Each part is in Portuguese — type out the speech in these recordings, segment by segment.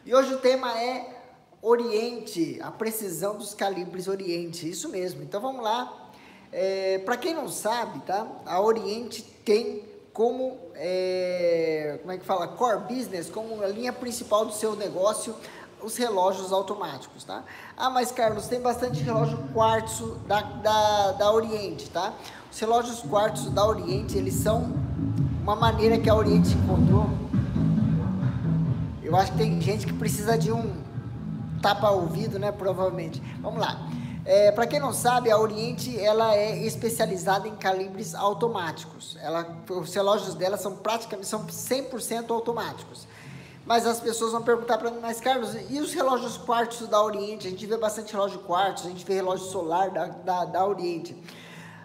E hoje o tema é Oriente, a precisão dos calibres Oriente, isso mesmo. Então vamos lá. Para quem não sabe, tá? A Oriente tem como, como é que fala? Core business, como a linha principal do seu negócio, os relógios automáticos, tá? Ah, mas Carlos, tem bastante relógio quartzo da Oriente, tá? Os relógios quartzo da Oriente, eles são uma maneira que a Oriente encontrou. Eu acho que tem gente que precisa de um tapa-ouvido, né? Provavelmente. Vamos lá. Para quem não sabe, a Oriente ela é especializada em calibres automáticos. Os relógios dela são praticamente 100% automáticos. Mas as pessoas vão perguntar para mim, mas Carlos, e os relógios quartzo da Oriente? A gente vê bastante relógio quartzo, a gente vê relógio solar da Oriente.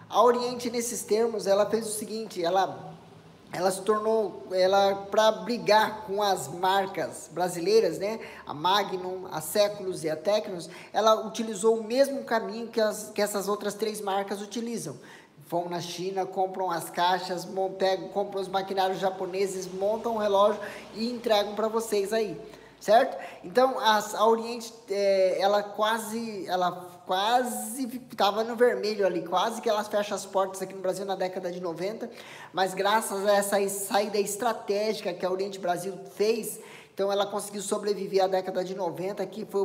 A Oriente, nesses termos, ela fez o seguinte, ela se tornou, para brigar com as marcas brasileiras, né, a Magnum, a Séculos e a Tecnos, ela utilizou o mesmo caminho que essas outras três marcas utilizam. Vão na China, compram as caixas, compram os maquinários japoneses, montam o relógio e entregam para vocês aí, certo? Então, a Oriente, ela quase estava no vermelho ali, quase que ela fecha as portas aqui no Brasil na década de 90, mas graças a essa saída estratégica que a Oriente Brasil fez, então ela conseguiu sobreviver à década de 90, que foi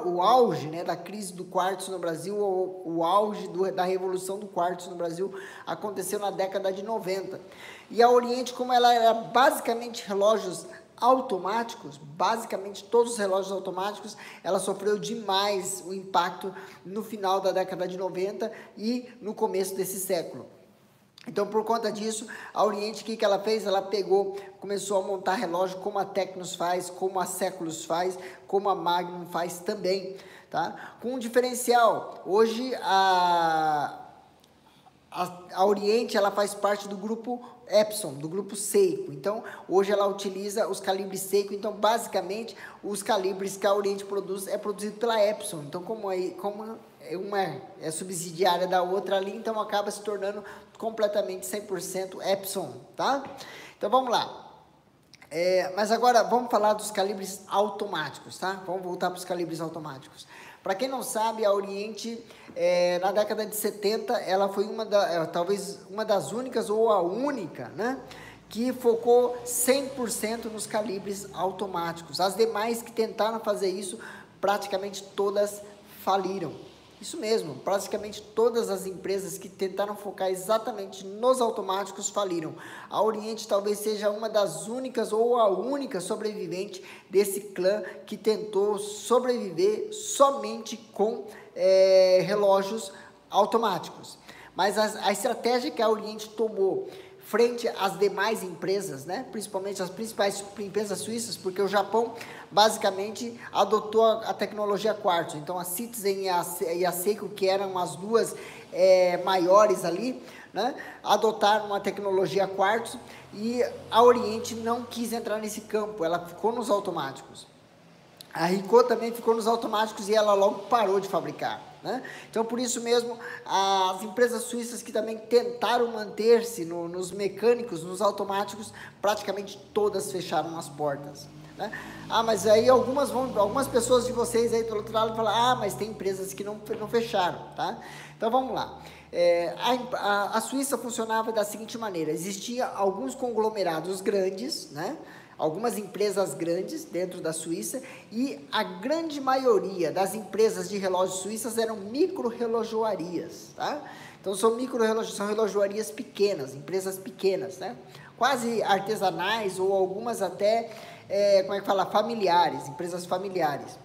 o auge, né, da crise do quartzo no Brasil, o auge da revolução do quartzo no Brasil aconteceu na década de 90. E a Oriente, como ela era basicamente relógios automáticos, basicamente todos os relógios automáticos, ela sofreu demais o impacto no final da década de 90 e no começo desse século. Então, por conta disso, a Oriente, o que ela fez? Ela começou a montar relógio como a Tecnos faz, como a Séculos faz, como a Magnum faz também, tá? Com um diferencial, hoje a Oriente, ela faz parte do grupo Epson, do grupo Seiko. Então, hoje ela utiliza os calibres Seiko. Então, basicamente, os calibres que a Oriente produz é produzido pela Epson. Então, como uma é subsidiária da outra ali, então acaba se tornando completamente 100% Epson, tá? Então, vamos lá. Mas agora, vamos falar dos calibres automáticos, tá? Vamos voltar para os calibres automáticos. Para quem não sabe, a Oriente, na década de 70, ela foi talvez uma das únicas ou a única, né, que focou 100% nos calibres automáticos. As demais que tentaram fazer isso, praticamente todas faliram. Isso mesmo, praticamente todas as empresas que tentaram focar exatamente nos automáticos faliram. A Oriente talvez seja uma das únicas ou a única sobrevivente desse clã que tentou sobreviver somente com relógios automáticos. Mas a estratégia que a Oriente tomou frente às demais empresas, né, principalmente as principais empresas suíças, porque o Japão basicamente adotou a tecnologia quartzo. Então a Citizen e a Seiko, que eram as duas maiores ali, né, adotaram a tecnologia quartzo, e a Oriente não quis entrar nesse campo, ela ficou nos automáticos. A Ricoh também ficou nos automáticos e ela logo parou de fabricar, né? Então, por isso mesmo, as empresas suíças que também tentaram manter-se nos mecânicos, nos automáticos, praticamente todas fecharam as portas, né? Ah, mas aí algumas pessoas de vocês aí do outro lado falam, ah, mas tem empresas que não fecharam, tá? Então, vamos lá. A Suíça funcionava da seguinte maneira: existia alguns conglomerados grandes, né? Algumas empresas grandes dentro da Suíça, e a grande maioria das empresas de relógios suíças eram micro-relojoarias, tá? Então, são relojoarias pequenas, empresas pequenas, né? Quase artesanais ou algumas até, familiares, empresas familiares.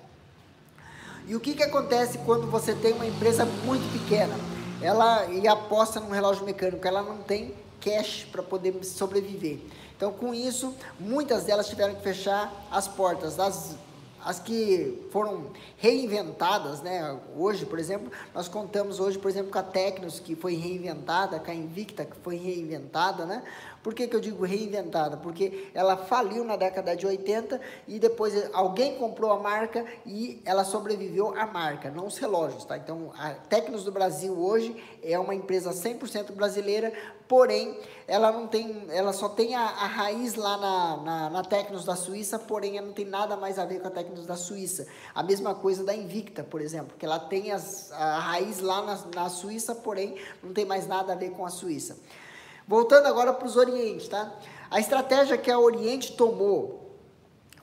E o que acontece quando você tem uma empresa muito pequena? Ela aposta num relógio mecânico, ela não tem cash para poder sobreviver. Então, com isso, muitas delas tiveram que fechar as portas. As que foram reinventadas, né? Hoje, por exemplo, nós contamos hoje, por exemplo, com a Tecnos, que foi reinventada, com a Invicta, que foi reinventada, né? Por que eu digo reinventada? Porque ela faliu na década de 80 e depois alguém comprou a marca e ela sobreviveu à marca, não os relógios, tá? Então, a Tecnos do Brasil hoje é uma empresa 100% brasileira, porém, ela só tem a raiz lá na Tecnos da Suíça, porém, ela não tem nada mais a ver com a Tecnos da Suíça. A mesma coisa da Invicta, por exemplo, que ela tem a raiz lá na Suíça, porém, não tem mais nada a ver com a Suíça. Voltando agora para os Orientes, tá? A estratégia que a Oriente tomou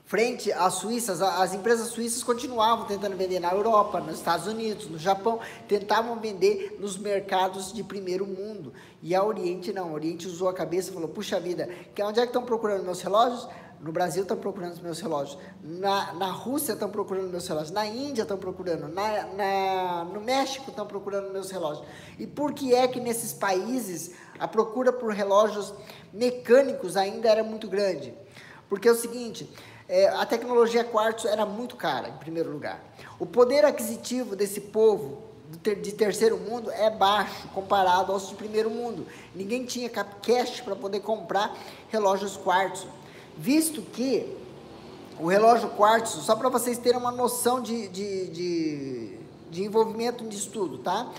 frente às suíças, as empresas suíças continuavam tentando vender na Europa, nos Estados Unidos, no Japão, tentavam vender nos mercados de primeiro mundo. E a Oriente não, a Oriente usou a cabeça e falou, puxa vida, onde é que estão procurando meus relógios? No Brasil estão procurando os meus relógios, na Rússia estão procurando meus relógios, na Índia estão procurando, no México estão procurando meus relógios. E por que é que nesses países a procura por relógios mecânicos ainda era muito grande? Porque é o seguinte, a tecnologia quartzo era muito cara, em primeiro lugar. O poder aquisitivo desse povo de terceiro mundo é baixo comparado aos de primeiro mundo. Ninguém tinha cash para poder comprar relógios quartzo. Visto que o relógio quartzo, só para vocês terem uma noção de envolvimento nisso tudo, tá?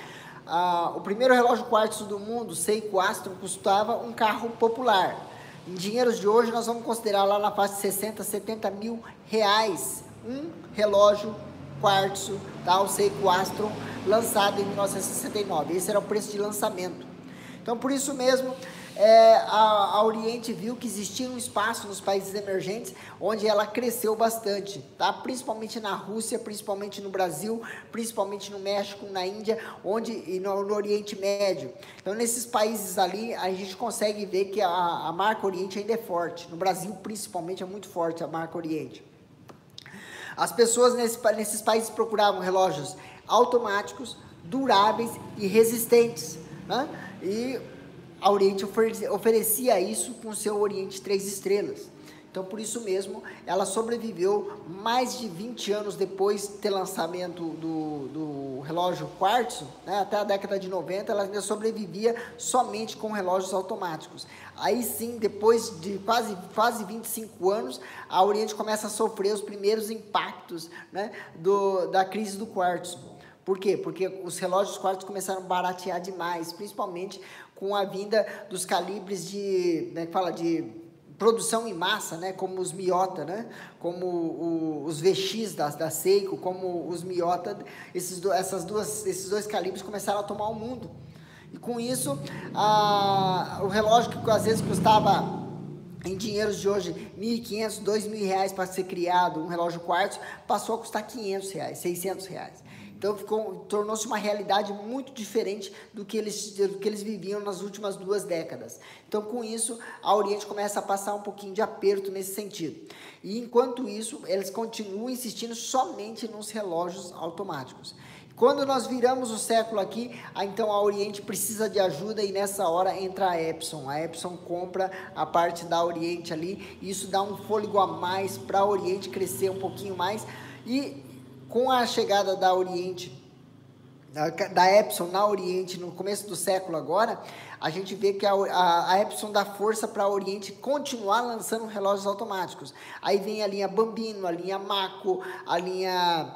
O primeiro relógio quartzo do mundo, Seiko Astron, custava um carro popular. Em dinheiros de hoje, nós vamos considerar lá na faixa de 60, 70 mil reais um relógio quartzo, tá? O Seiko Astron, lançado em 1969. Esse era o preço de lançamento. Então, por isso mesmo, a Oriente viu que existia um espaço nos países emergentes onde ela cresceu bastante, tá? Principalmente na Rússia, principalmente no Brasil, principalmente no México, na Índia, e no Oriente Médio. Então, nesses países ali, a gente consegue ver que a marca Oriente ainda é forte. No Brasil, principalmente, é muito forte a marca Oriente. As pessoas nesses países procuravam relógios automáticos, duráveis e resistentes, né? E a Oriente oferecia isso com o seu Oriente 3 estrelas. Então, por isso mesmo, ela sobreviveu mais de 20 anos depois de ter lançamento do relógio quartzo, né? Até a década de 90, ela ainda sobrevivia somente com relógios automáticos. Aí sim, depois de quase 25 anos, a Oriente começa a sofrer os primeiros impactos, né, da crise do quartzo. Por quê? Porque os relógios quartzo começaram a baratear demais, principalmente com a vinda dos calibres de produção em massa, né, como os Miyota, né, como os VX da Seiko, como os Miyota, esses dois calibres começaram a tomar o mundo. E com isso, o relógio que às vezes custava, em dinheiros de hoje, R$1.500, R$2.000 para ser criado, um relógio quartzo, passou a custar R$500, R$600. Então, tornou-se uma realidade muito diferente do que eles viviam nas últimas 2 décadas. Então, com isso, a Oriente começa a passar um pouquinho de aperto nesse sentido. E, enquanto isso, eles continuam insistindo somente nos relógios automáticos. Quando nós viramos o século aqui, então a Oriente precisa de ajuda e nessa hora entra a Epson. A Epson compra a parte da Oriente ali, e isso dá um fôlego a mais para a Oriente crescer um pouquinho mais. E com a chegada da Oriente, da Epson na Oriente no começo do século agora, a gente vê que a Epson dá força para a Oriente continuar lançando relógios automáticos. Aí vem a linha Bambino, a linha Mako, a linha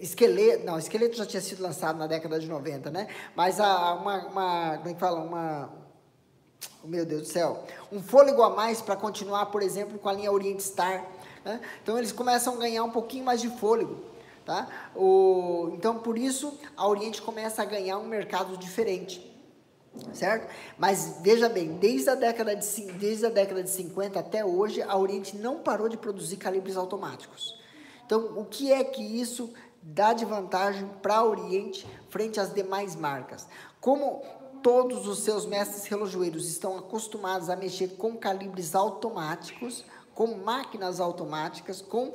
Esqueleto. Não, Esqueleto já tinha sido lançado na década de 90, né? Mas como é que fala? Meu Deus do céu. Um fôlego a mais para continuar, por exemplo, com a linha Oriente Star. Né? Então, eles começam a ganhar um pouquinho mais de fôlego. Tá? Então, por isso, a Oriente começa a ganhar um mercado diferente. Certo? Mas, veja bem, desde a década de 50 até hoje, a Oriente não parou de produzir calibres automáticos. Então, o que é que isso dá de vantagem para a Oriente frente às demais marcas? Como todos os seus mestres relojoeiros estão acostumados a mexer com calibres automáticos, com máquinas automáticas, com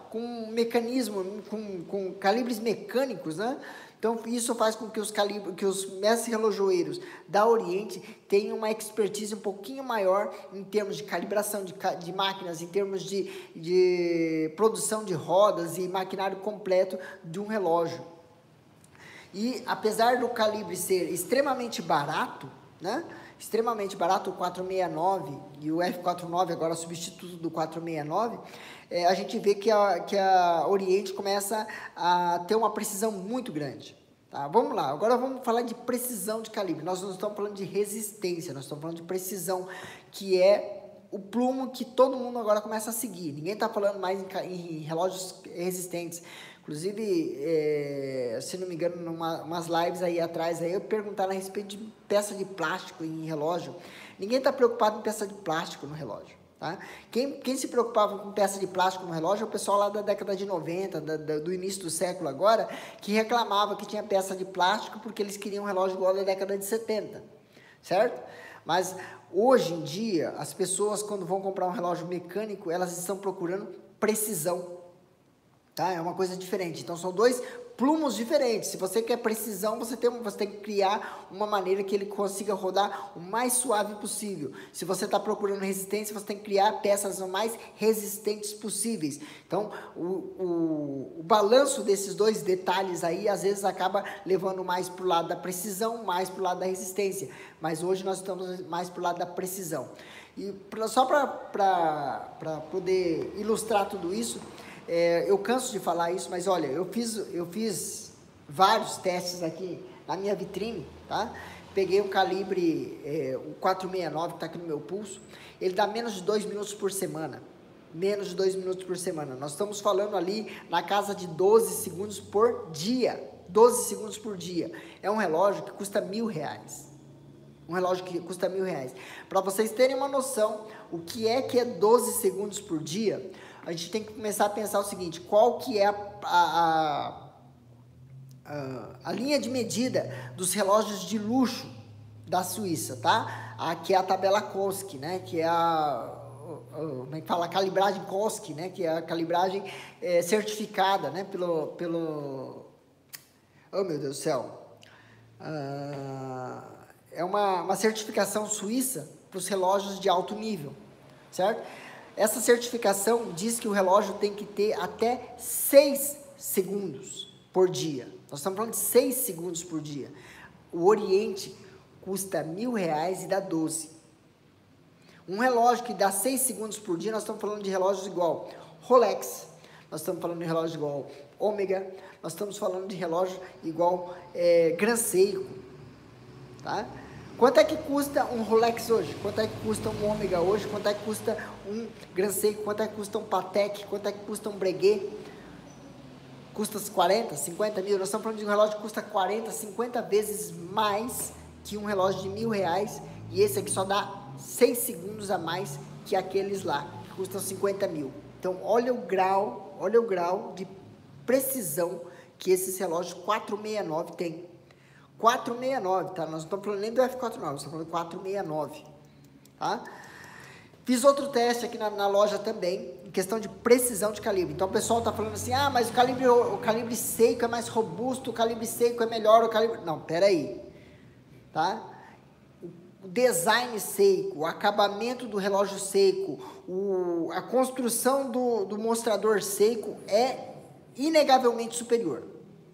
com mecanismo, com calibres mecânicos, né? Então, isso faz com que os mestres relojoeiros da Oriente tenham uma expertise um pouquinho maior em termos de calibração de máquinas, em termos de produção de rodas e maquinário completo de um relógio. E apesar do calibre ser extremamente barato, né? Extremamente barato, o 469 e o F49, agora substituto do 469, a gente vê que a Oriente começa a ter uma precisão muito grande. Tá? Vamos lá, agora vamos falar de precisão de calibre. Nós não estamos falando de resistência, nós estamos falando de precisão, que é o plumo que todo mundo agora começa a seguir. Ninguém está falando mais em relógios resistentes. Inclusive, se não me engano, umas lives aí atrás, aí eu perguntaram a respeito de peça de plástico em relógio. Ninguém está preocupado em peça de plástico no relógio. Tá? Quem se preocupava com peça de plástico no relógio é o pessoal lá da década de 90, do início do século agora, que reclamava que tinha peça de plástico porque eles queriam um relógio igual da década de 70, certo? Mas hoje em dia, as pessoas quando vão comprar um relógio mecânico, elas estão procurando precisão. Tá? É uma coisa diferente. Então, são dois plumos diferentes. Se você quer precisão, você tem que criar uma maneira que ele consiga rodar o mais suave possível. Se você está procurando resistência, você tem que criar peças o mais resistentes possíveis. Então, o balanço desses dois detalhes aí, às vezes, acaba levando mais para o lado da precisão, mais para o lado da resistência. Mas hoje nós estamos mais para o lado da precisão. E só para poder ilustrar tudo isso, eu canso de falar isso, mas olha, eu fiz vários testes aqui na minha vitrine, tá? Peguei o calibre, o 469 que está aqui no meu pulso, ele dá menos de 2 minutos por semana, menos de 2 minutos por semana. Nós estamos falando ali na casa de 12 segundos por dia, 12 segundos por dia. É um relógio que custa R$1.000. Um relógio que custa R$1.000. Para vocês terem uma noção, o que é 12 segundos por dia, a gente tem que começar a pensar o seguinte: qual que é a linha de medida dos relógios de luxo da Suíça, tá? Aqui é a tabela Koski, né? Que é como é que fala? A calibragem Koski, né? Que é a calibragem certificada, né? Oh, meu Deus do céu! É uma certificação suíça para os relógios de alto nível, certo? Essa certificação diz que o relógio tem que ter até 6 segundos por dia. Nós estamos falando de 6 segundos por dia. O Oriente custa R$1.000 e dá 12. Um relógio que dá 6 segundos por dia, nós estamos falando de relógios igual Rolex, nós estamos falando de relógio igual Omega, nós estamos falando de relógio igual Gran Seiko, tá? Quanto é que custa um Rolex hoje? Quanto é que custa um Omega hoje? Quanto é que custa um Gran Seiko? Quanto é que custa um Patek? Quanto é que custa um Breguet? Custa 40, 50 mil? Nós estamos falando de um relógio que custa 40, 50 vezes mais que um relógio de R$1.000, e esse aqui só dá 6 segundos a mais que aqueles lá, que custam 50 mil. Então, olha o grau de precisão que esses relógios 469 tem. 469, tá? Nós não estamos falando nem do F49, nós estamos falando do 469, tá? Fiz outro teste aqui na loja também, em questão de precisão de calibre. Então, o pessoal está falando assim, mas o calibre Seiko é mais robusto, o calibre Seiko é melhor, o calibre... Não, peraí, tá? O design Seiko, o acabamento do relógio Seiko, a construção do mostrador Seiko é inegavelmente superior.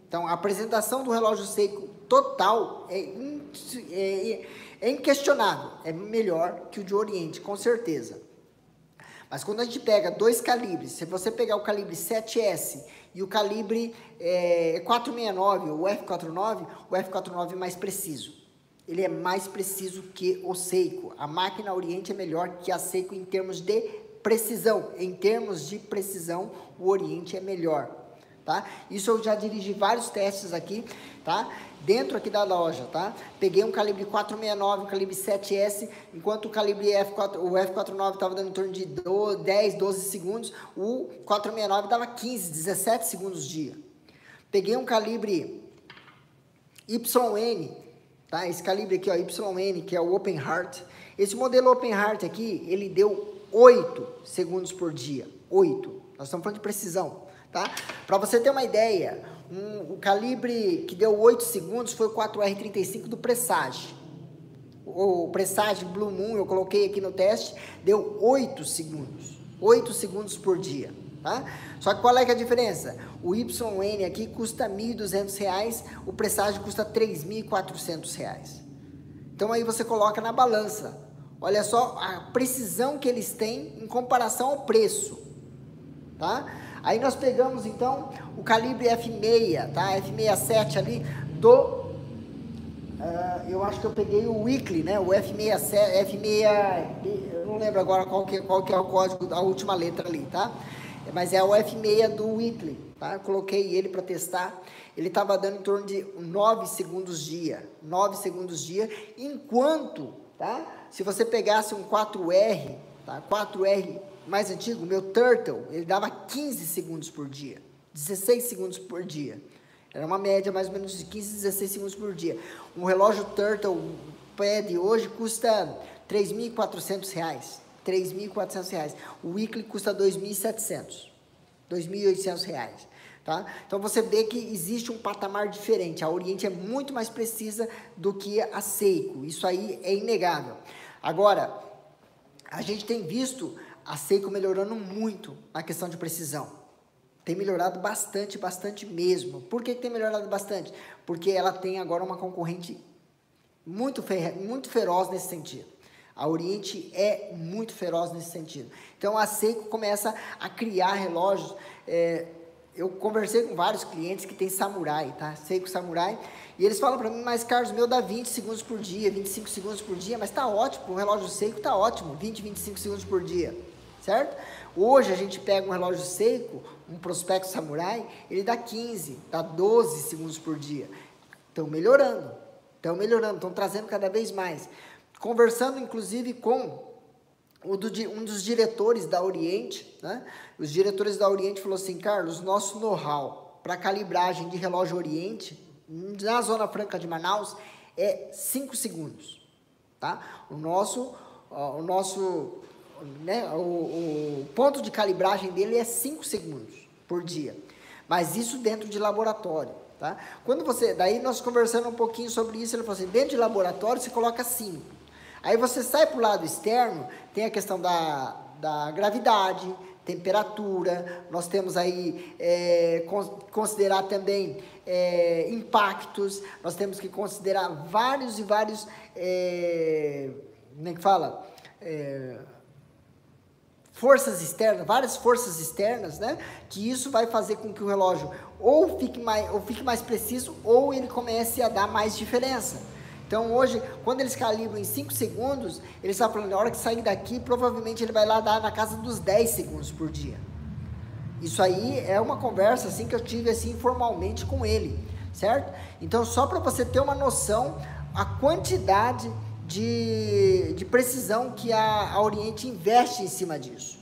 Então, a apresentação do relógio Seiko total é inquestionável, é melhor que o de Oriente, com certeza. Mas quando a gente pega dois calibres, se você pegar o calibre 7S e o calibre 469, o F49 é mais preciso. Ele é mais preciso que o Seiko. A máquina Oriente é melhor que a Seiko em termos de precisão. Em termos de precisão, o Oriente é melhor. Tá? Isso eu já dirigi vários testes aqui, tá? Dentro aqui da loja, tá? Peguei um calibre 469, um calibre 7S, enquanto o calibre o F49 estava dando em torno de 10, 12 segundos, o 469 dava 15, 17 segundos dia. Peguei um calibre YN, tá? Esse calibre aqui, ó, YN, que é o Open Heart. Esse modelo Open Heart aqui, ele deu 8 segundos por dia. 8. Nós estamos falando de precisão. Tá? Para você ter uma ideia, o calibre que deu 8 segundos foi o 4R35 do Presage. O Presage Blue Moon, eu coloquei aqui no teste, deu 8 segundos. 8 segundos por dia. tá? Só que qual é que é a diferença? O YN aqui custa R$ 1.200, o presságio custa R$ 3.400. Então aí você coloca na balança. Olha só a precisão que eles têm em comparação ao preço, tá? Aí nós pegamos então o calibre F6, tá? F67 ali do... eu acho que eu peguei o Weekly, né? O F67, eu não lembro agora qual que é o código, a última letra ali, tá? Mas é o F6 do Weekly, tá? Eu coloquei ele para testar. Ele estava dando em torno de 9 segundos dia. 9 segundos dia, enquanto, tá? Se você pegasse um 4R, tá? 4R mais antigo, o meu Turtle, ele dava 15 segundos por dia. 16 segundos por dia. Era uma média mais ou menos de 15, 16 segundos por dia. Um relógio Turtle Pad hoje custa R$ 3.400. R$ 3.400. O Weekly custa R$ 2.700. R$ 2.800. Tá? Então você vê que existe um patamar diferente. A Oriente é muito mais precisa do que a Seiko. Isso aí é inegável. Agora, a gente tem visto a Seiko melhorando muito na questão de precisão. Tem melhorado bastante, bastante mesmo. Por que tem melhorado bastante? Porque ela tem agora uma concorrente muito feroz nesse sentido. A Oriente é muito feroz nesse sentido. Então, a Seiko começa a criar relógios. Eu conversei com vários clientes que tem Samurai, tá? Seiko Samurai. E eles falam para mim, mas Carlos, meu dá 20 segundos por dia, 25 segundos por dia. Mas tá ótimo, o relógio Seiko tá ótimo, 20, 25 segundos por dia. Certo? Hoje a gente pega um relógio Seiko, um Prospecto Samurai, ele dá 15, dá 12 segundos por dia. Estão melhorando, estão trazendo cada vez mais. Conversando, inclusive, com um dos diretores da Oriente, né? Os diretores da Oriente falou assim, Carlos, nosso know-how para calibragem de relógio Oriente, na Zona Franca de Manaus, é 5 segundos, tá? O ponto de calibragem dele é 5 segundos por dia, mas isso dentro de laboratório, tá? Daí nós conversando um pouquinho sobre isso, ele falou assim, dentro de laboratório você coloca 5, aí você sai para o lado externo, tem a questão da gravidade, temperatura, nós temos aí, considerar também impactos, nós temos que considerar vários e vários, como é que fala? Forças externas, várias forças externas, né? Que isso vai fazer com que o relógio ou fique mais preciso ou ele comece a dar mais diferença. Então hoje, quando eles calibram em 5 segundos, eles estão falando, na hora que sair daqui, provavelmente ele vai lá dar na casa dos 10 segundos por dia. Isso aí é uma conversa assim que eu tive assim informalmente com ele, certo? Então só para você ter uma noção, a quantidade de precisão que a Oriente investe em cima disso,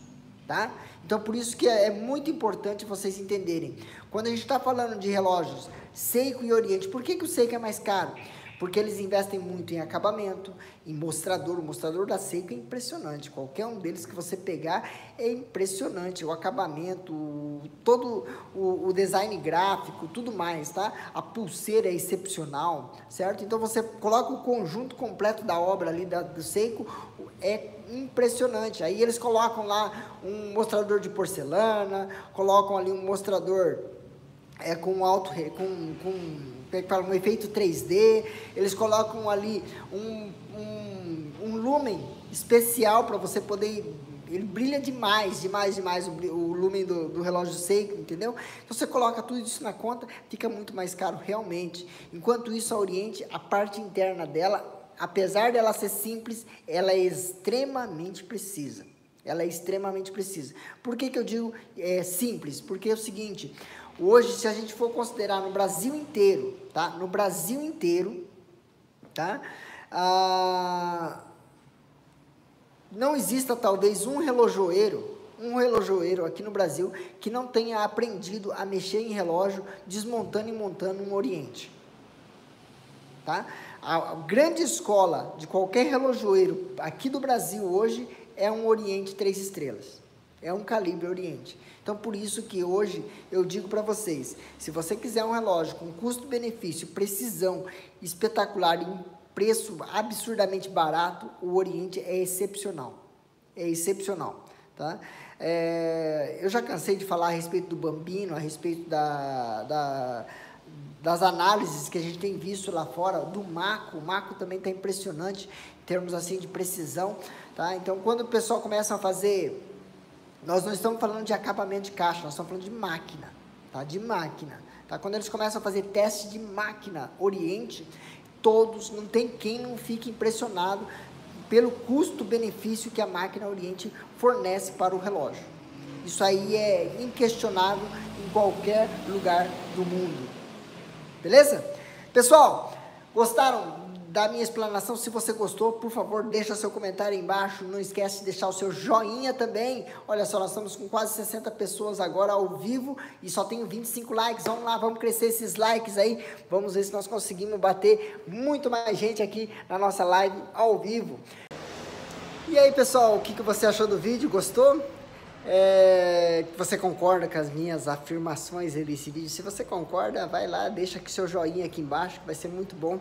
tá? Então, por isso que é muito importante vocês entenderem. Quando a gente está falando de relógios Seiko e Oriente, por que o Seiko é mais caro? Porque eles investem muito em acabamento, em mostrador. O mostrador da Seiko é impressionante. Qualquer um deles que você pegar é impressionante. O acabamento, todo o design gráfico, tudo mais, tá? A pulseira é excepcional, certo? Então, você coloca o conjunto completo da obra ali do Seiko, é impressionante. Aí eles colocam lá um mostrador de porcelana, colocam ali um mostrador com um efeito 3D, eles colocam ali um lumen especial para você poder, ele brilha demais o lumen do relógio Seiko, entendeu? Então você coloca tudo isso na conta, fica muito mais caro realmente. Enquanto isso, a Oriente, a parte interna dela, apesar dela ser simples, ela é extremamente precisa. Ela é extremamente precisa. Por que eu digo simples? Porque é o seguinte, hoje, se a gente for considerar no Brasil inteiro, tá? No Brasil inteiro, tá? Não exista talvez um relojoeiro aqui no Brasil que não tenha aprendido a mexer em relógio, desmontando e montando um Oriente, tá? A grande escola de qualquer relojoeiro aqui do Brasil hoje é um Oriente 3 estrelas. É um calibre Oriente. Então, por isso que hoje eu digo para vocês, se você quiser um relógio com custo-benefício, precisão espetacular e um preço absurdamente barato, o Oriente é excepcional. É excepcional, tá? Eu já cansei de falar a respeito do Bambino, a respeito das análises que a gente tem visto lá fora, do Mako. O Mako também está impressionante em termos assim de precisão, tá? Então, quando o pessoal começa a fazer, nós não estamos falando de acabamento de caixa, nós estamos falando de máquina, tá? De máquina, tá? Quando eles começam a fazer teste de máquina Oriente, todos, não tem quem não fique impressionado pelo custo-benefício que a máquina Oriente fornece para o relógio. Isso aí é inquestionável em qualquer lugar do mundo. Beleza? Pessoal, gostaram da minha explanação? Se você gostou, por favor, deixa seu comentário aí embaixo. Não esquece de deixar o seu joinha também. Olha só, nós estamos com quase 60 pessoas agora ao vivo e só tenho 25 likes. Vamos lá, vamos crescer esses likes aí. Vamos ver se nós conseguimos bater muito mais gente aqui na nossa live ao vivo. E aí, pessoal, o que você achou do vídeo? Gostou? Você concorda com as minhas afirmações desse vídeo? Se você concorda, vai lá, deixa aqui seu joinha aqui embaixo, que vai ser muito bom.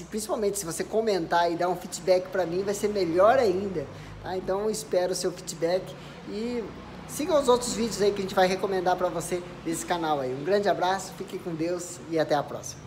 Principalmente se você comentar e dar um feedback para mim, vai ser melhor ainda, tá? Então eu espero o seu feedback e siga os outros vídeos aí que a gente vai recomendar para você desse canal aí. Um grande abraço, fique com Deus e até a próxima.